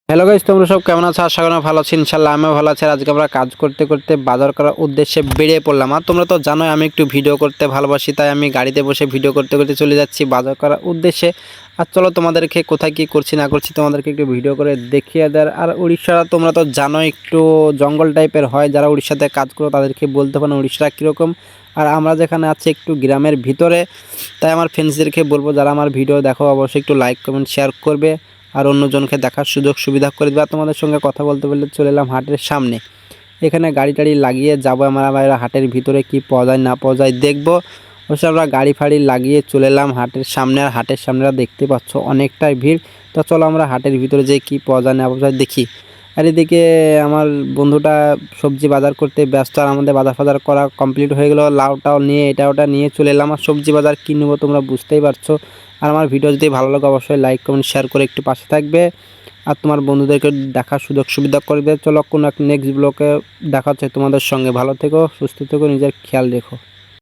Hello guys, তোমরা সব কেমন আছো? আশা করি ভালো আছি। ইনশাআল্লাহ আমিও ভালো আছি। আজকে আমরা কাজ করতে করতে বাজার করার উদ্দেশ্যে বেরিয়ে পড়লাম। আর তোমরা তো জানোই আমি একটু ভিডিও করতে ভালোবাসি, তাই আমি গাড়িতে বসে ভিডিও করতে করতে চলে যাচ্ছি বাজার করার উদ্দেশ্যে। আর চলো তোমাদেরকে কোথায় কি করছি না করছি তোমাদেরকে একটু ভিডিও করে দেখিয়ে দেয়। আর উড়িষ্যাটা তোমরা তো জানোই একটু জঙ্গল টাইপের হয়, যারা উড়িষ্যাতে কাজ করো তাদেরকে বলতে পারো উড়িষ্যাটা কীরকম। আর আমরা যেখানে আছি একটু গ্রামের ভিতরে, তাই আমার ফ্রেন্ডসদেরকে বলবো যারা আমার ভিডিও দেখো অবশ্যই একটু লাইক কমেন্ট শেয়ার করবে আর অন্যজনকে দেখার সুযোগ সুবিধা করে দেবে। তোমাদের সঙ্গে কথা বলতে বলতে চলে এলাম হাটের সামনে। এখানে গাড়ি টাড়ি লাগিয়ে যাবো আমরা হাটের ভিতরে কি পাওয়া যায় না পাওয়া যায় দেখবো। অবশ্য আমরা গাড়ি ফাড়ি লাগিয়ে চলে এলাম হাটের সামনে। আর হাটের সামনেরা দেখতে পাচ্ছ অনেকটাই ভিড়। তো চলো আমরা হাটের ভিতরে যে কি পাওয়া যায় না পাওয়া যায় দেখি। আর এদিকে আমার বন্ধুটা সবজি বাজার করতে ব্যস্ত, আর আমাদের বাজার ফাজার করা কমপ্লিট হয়ে গেলো। লাউটাও নিয়ে এটা ওটা নিয়ে চলে এলাম। আর সবজি বাজার কী নেবো তোমরা বুঝতেই পারছো। আর আমার ভিডিও যদি ভালো লাগে অবশ্যই লাইক কমেন্ট শেয়ার করে একটু পাশে থাকবে আর তোমার বন্ধুদেরকে দেখার সুযোগ সুবিধা করে দেবে। চলো কোনো এক নেক্সট ব্লগে দেখা হচ্ছে তোমাদের সঙ্গে। ভালো থেকো, সুস্থ থেকো, নিজের খেয়াল রেখো।